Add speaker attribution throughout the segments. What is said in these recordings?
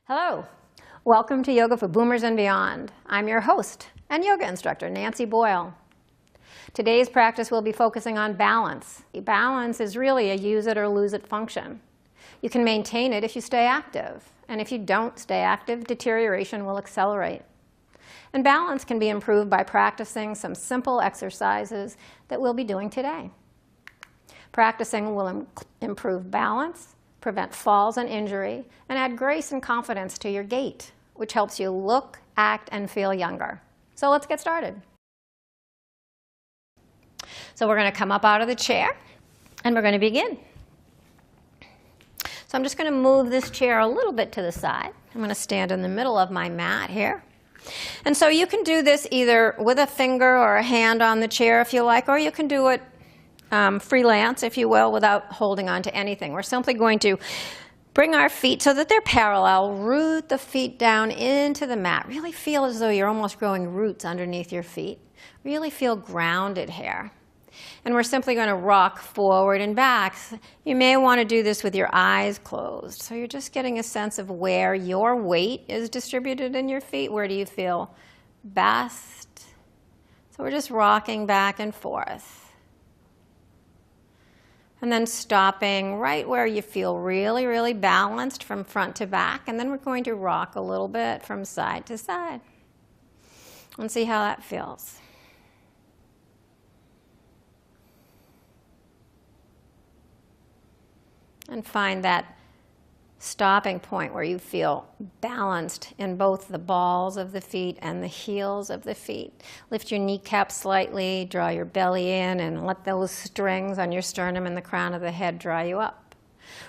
Speaker 1: Hello, welcome to Yoga for Boomers and Beyond. I'm your host and yoga instructor, Nancy Boyle. Today's practice will be focusing on balance. Balance is really a use it or lose it function. You can maintain it if you stay active, and if you don't stay active, deterioration will accelerate. And balance can be improved by practicing some simple exercises that we'll be doing today. Practicing will improve balance, prevent falls and injury, and add grace and confidence to your gait, which helps you look, act, and feel younger. So let's get started. So we're going to come up out of the chair, and we're going to begin. So I'm just going to move this chair a little bit to the side. I'm going to stand in the middle of my mat here. And so you can do this either with a finger or a hand on the chair if you like, or you can do it freelance, if you will, without holding on to anything. We're simply going to bring our feet so that they're parallel, root the feet down into the mat. Really feel as though you're almost growing roots underneath your feet. Really feel grounded here. And we're simply going to rock forward and back. You may want to do this with your eyes closed. So you're just getting a sense of where your weight is distributed in your feet. Where do you feel best? So we're just rocking back and forth. And then stopping right where you feel really, really balanced from front to back. And then we're going to rock a little bit from side to side. And see how that feels. And find that stopping point where you feel balanced in both the balls of the feet and the heels of the feet. Lift your kneecaps slightly, draw your belly in, and let those strings on your sternum and the crown of the head draw you up.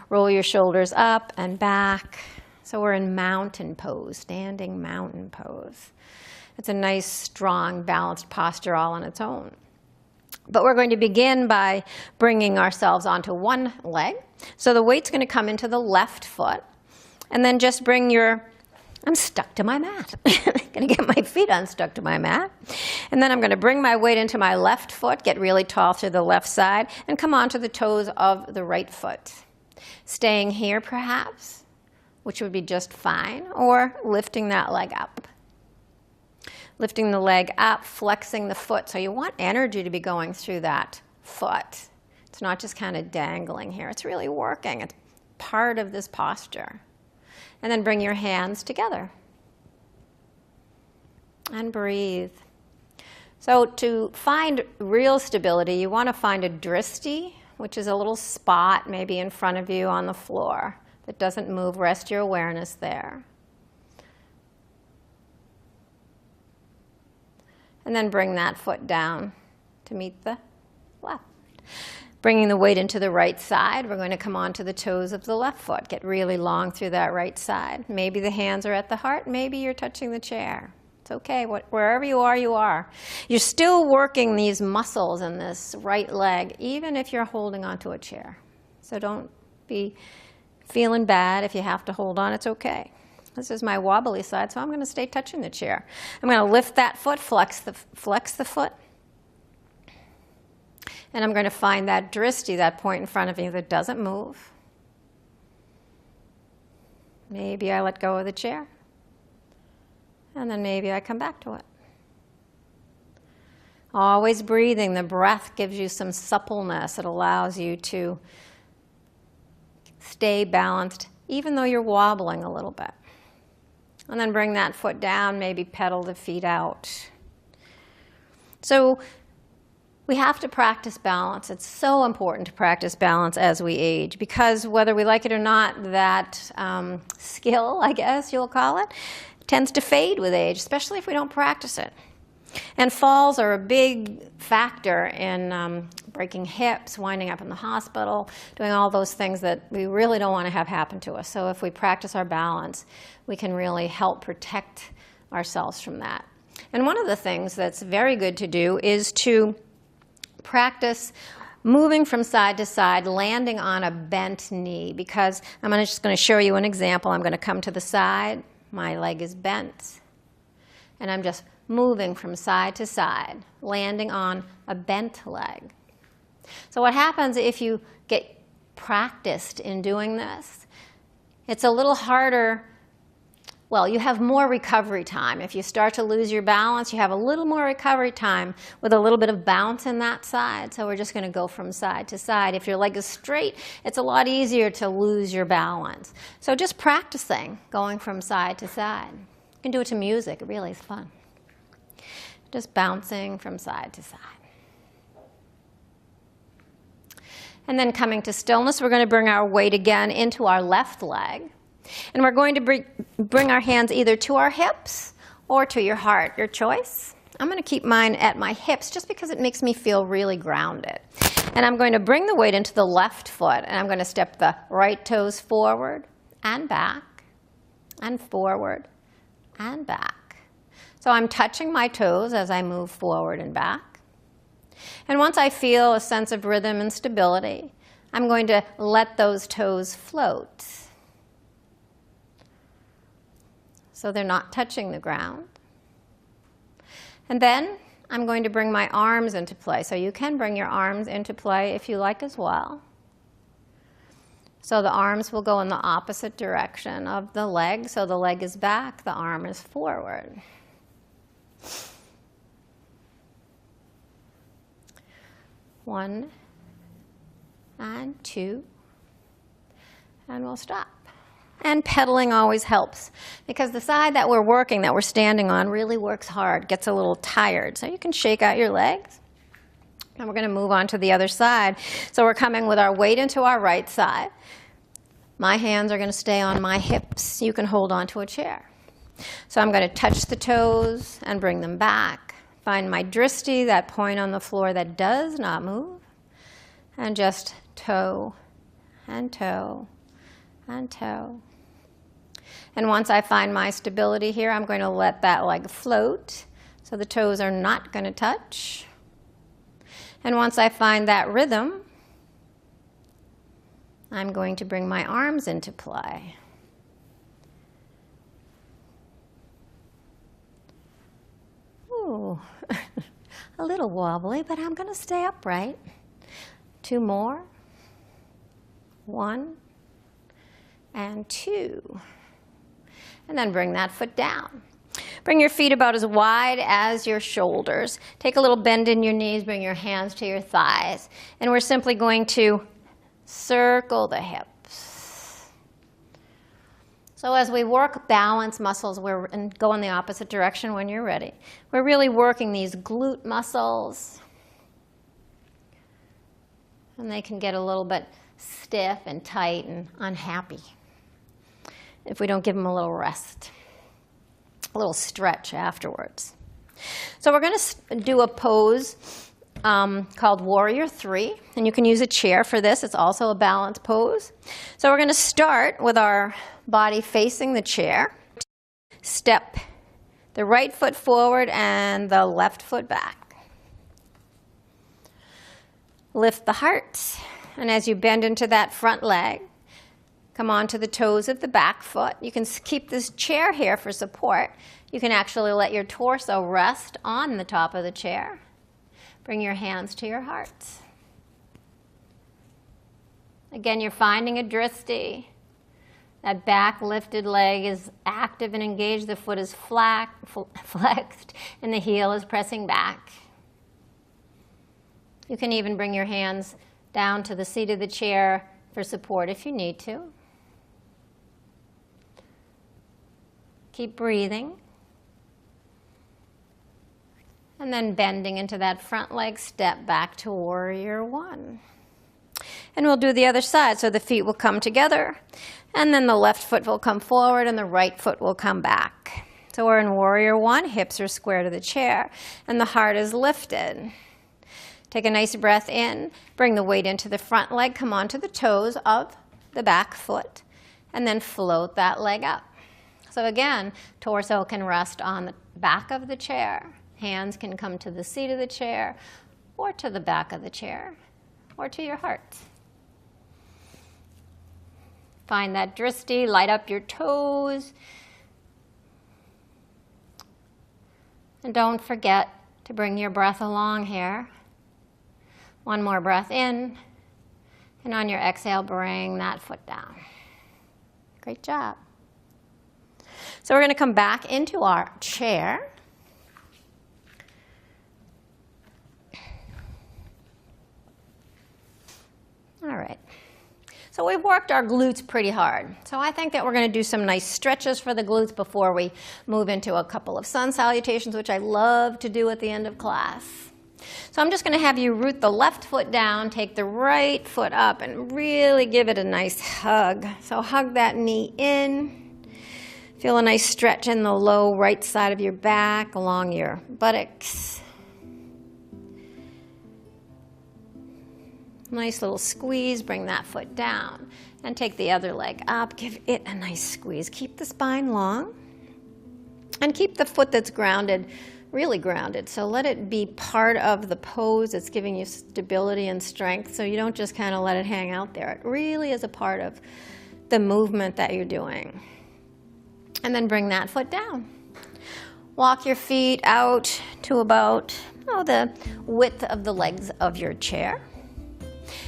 Speaker 1: Roll your shoulders up and back. So we're in mountain pose, standing mountain pose. It's a nice, strong, balanced posture all on its own. But we're going to begin by bringing ourselves onto one leg. So the weight's going to come into the left foot. And then just bring your, I'm stuck to my mat. I'm going to get my feet unstuck to my mat. And then I'm going to bring my weight into my left foot, get really tall through the left side, and come onto the toes of the right foot. Staying here perhaps, which would be just fine, or lifting that leg up. Lifting the leg up, flexing the foot. So you want energy to be going through that foot. It's not just kind of dangling here. It's really working. It's part of this posture. And then bring your hands together. And breathe. So to find real stability, you want to find a dristi, which is a little spot maybe in front of you on the floor that doesn't move. Rest your awareness there. And then bring that foot down to meet the left. Bringing the weight into the right side, we're going to come onto the toes of the left foot. Get really long through that right side. Maybe the hands are at the heart. Maybe you're touching the chair. It's okay. Wherever you are, you are. You're still working these muscles in this right leg, even if you're holding onto a chair. So don't be feeling bad if you have to hold on. It's okay. This is my wobbly side, so I'm going to stay touching the chair. I'm going to lift that foot, flex the foot. And I'm going to find that dristi, that point in front of you that doesn't move. Maybe I let go of the chair. And then maybe I come back to it. Always breathing. The breath gives you some suppleness. It allows you to stay balanced, even though you're wobbling a little bit. And then bring that foot down, maybe pedal the feet out. So we have to practice balance. It's so important to practice balance as we age because whether we like it or not, that skill, I guess you'll call it, tends to fade with age, especially if we don't practice it. And falls are a big factor in breaking hips, winding up in the hospital, doing all those things that we really don't want to have happen to us. So if we practice our balance, we can really help protect ourselves from that. And one of the things that's very good to do is to practice moving from side to side, landing on a bent knee, because I'm just going to show you an example. I'm going to come to the side. My leg is bent. And I'm just moving from side to side, landing on a bent leg. So what happens if you get practiced in doing this? It's a little harder well, you have more recovery time. If you start to lose your balance, you have a little more recovery time with a little bit of bounce in that side. So we're just going to go from side to side. If your leg is straight, it's a lot easier to lose your balance. So just practicing going from side to side. You can do it to music. It really is fun. Just bouncing from side to side. And then coming to stillness, we're going to bring our weight again into our left leg. And we're going to bring our hands either to our hips or to your heart, your choice. I'm going to keep mine at my hips just because it makes me feel really grounded. And I'm going to bring the weight into the left foot, and I'm going to step the right toes forward and back and forward and back. So I'm touching my toes as I move forward and back. And once I feel a sense of rhythm and stability, I'm going to let those toes float. So they're not touching the ground. And then I'm going to bring my arms into play. So you can bring your arms into play if you like as well. So the arms will go in the opposite direction of the leg. So the leg is back, the arm is forward. One and two, and we'll stop. And pedaling always helps because the side that we're working, that we're standing on, really works hard, gets a little tired. So you can shake out your legs. And we're going to move on to the other side. So we're coming with our weight into our right side. My hands are going to stay on my hips. You can hold on to a chair. So I'm going to touch the toes and bring them back. Find my dristi, that point on the floor that does not move. And just toe and toe and toe. And once I find my stability here, I'm going to let that leg float. So the toes are not going to touch. And once I find that rhythm, I'm going to bring my arms into play. Ooh, a little wobbly, but I'm going to stay upright. Two more. One and two. And then bring that foot down. Bring your feet about as wide as your shoulders. Take a little bend in your knees, bring your hands to your thighs. And we're simply going to circle the hips. So as we work balance muscles, and go in the opposite direction when you're ready, we're really working these glute muscles. And they can get a little bit stiff and tight and unhappy if we don't give them a little rest, a little stretch afterwards. So we're going to do a pose called Warrior 3, and you can use a chair for this. It's also a balance pose. So we're going to start with our body facing the chair. Step the right foot forward and the left foot back. Lift the heart, and as you bend into that front leg, come onto the toes of the back foot. You can keep this chair here for support. You can actually let your torso rest on the top of the chair. Bring your hands to your heart. Again, you're finding a dristi. That back lifted leg is active and engaged. The foot is flexed, and the heel is pressing back. You can even bring your hands down to the seat of the chair for support if you need to. Keep breathing. And then bending into that front leg, step back to Warrior 1. And we'll do the other side. So the feet will come together, and then the left foot will come forward, and the right foot will come back. So we're in Warrior 1. Hips are square to the chair, and the heart is lifted. Take a nice breath in. Bring the weight into the front leg. Come onto the toes of the back foot, and then float that leg up. So again, torso can rest on the back of the chair. Hands can come to the seat of the chair, or to the back of the chair, or to your heart. Find that dristi, light up your toes. And don't forget to bring your breath along here. One more breath in, and on your exhale, bring that foot down. Great job. So we're going to come back into our chair. All right. So we've worked our glutes pretty hard. So I think that we're going to do some nice stretches for the glutes before we move into a couple of sun salutations, which I love to do at the end of class. So I'm just going to have you root the left foot down, take the right foot up, and really give it a nice hug. So hug that knee in. Feel a nice stretch in the low right side of your back, along your buttocks. Nice little squeeze, bring that foot down. And take the other leg up, give it a nice squeeze. Keep the spine long. And keep the foot that's grounded really grounded. So let it be part of the pose. It's giving you stability and strength. So you don't just kind of let it hang out there. It really is a part of the movement that you're doing. And then bring that foot down. Walk your feet out to about the width of the legs of your chair.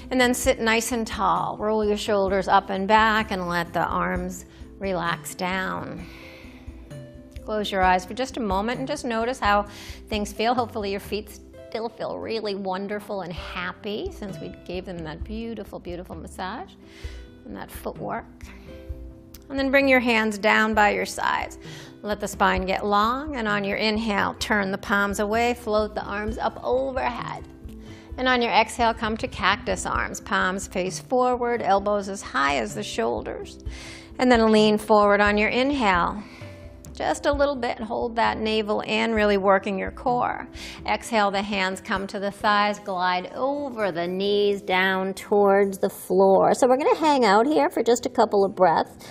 Speaker 1: And then sit nice and tall. Roll your shoulders up and back and let the arms relax down. Close your eyes for just a moment and just notice how things feel. Hopefully your feet still feel really wonderful and happy since we gave them that beautiful, beautiful massage and that footwork. And then bring your hands down by your sides. Let the spine get long, and on your inhale, turn the palms away, float the arms up overhead. And on your exhale, come to cactus arms. Palms face forward, elbows as high as the shoulders. And then lean forward on your inhale. Just a little bit, hold that navel in, really working your core. Exhale, the hands come to the thighs, glide over the knees down towards the floor. So we're going to hang out here for just a couple of breaths.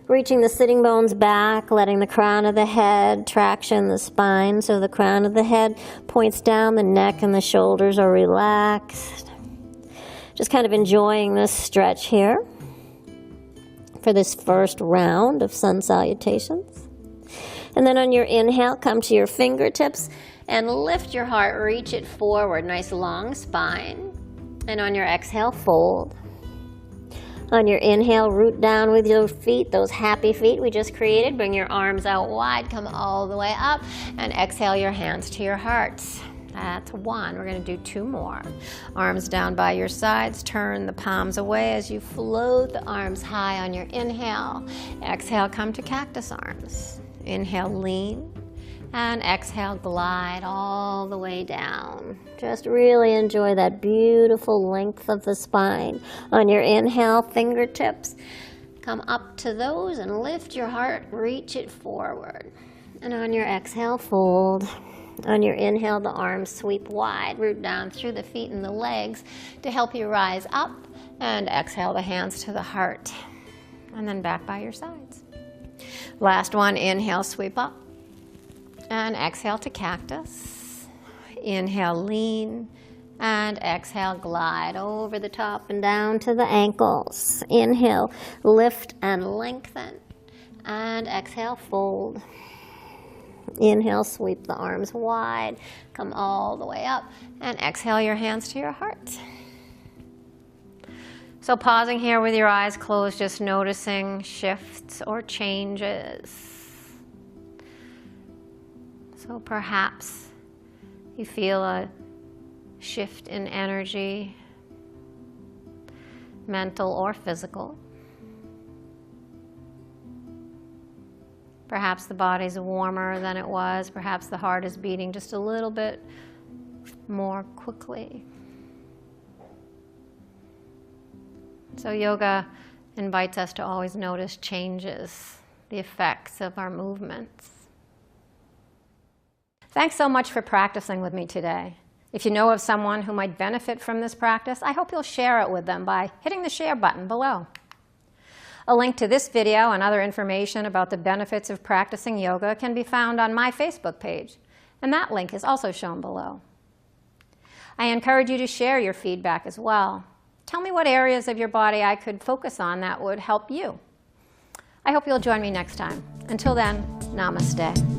Speaker 1: Reaching the sitting bones back, letting the crown of the head traction the spine. So the crown of the head points down, the neck and the shoulders are relaxed. Just kind of enjoying this stretch here for this first round of sun salutations. And then on your inhale, come to your fingertips and lift your heart, reach it forward, nice long spine. And on your exhale, fold. On your inhale, root down with your feet, those happy feet we just created. Bring your arms out wide, come all the way up, and exhale your hands to your hearts. That's one. We're going to do two more. Arms down by your sides. Turn the palms away as you float the arms high on your inhale. Exhale, come to cactus arms. Inhale, lean. And exhale, glide all the way down. Just really enjoy that beautiful length of the spine. On your inhale, fingertips come up to those and lift your heart, reach it forward. And on your exhale, fold. On your inhale, the arms sweep wide, root down through the feet and the legs to help you rise up. And exhale the hands to the heart. And then back by your sides. Last one, inhale, sweep up. And exhale to cactus. Inhale, lean. And exhale, glide over the top and down to the ankles. Inhale, lift and lengthen. And exhale, fold. Inhale, sweep the arms wide. Come all the way up. And exhale your hands to your heart. So pausing here with your eyes closed, just noticing shifts or changes. So perhaps you feel a shift in energy, mental or physical. Perhaps the body's warmer than it was. Perhaps the heart is beating just a little bit more quickly. So yoga invites us to always notice changes, the effects of our movements. Thanks so much for practicing with me today. If you know of someone who might benefit from this practice, I hope you'll share it with them by hitting the share button below. A link to this video and other information about the benefits of practicing yoga can be found on my Facebook page, and that link is also shown below. I encourage you to share your feedback as well. Tell me what areas of your body I could focus on that would help you. I hope you'll join me next time. Until then, namaste.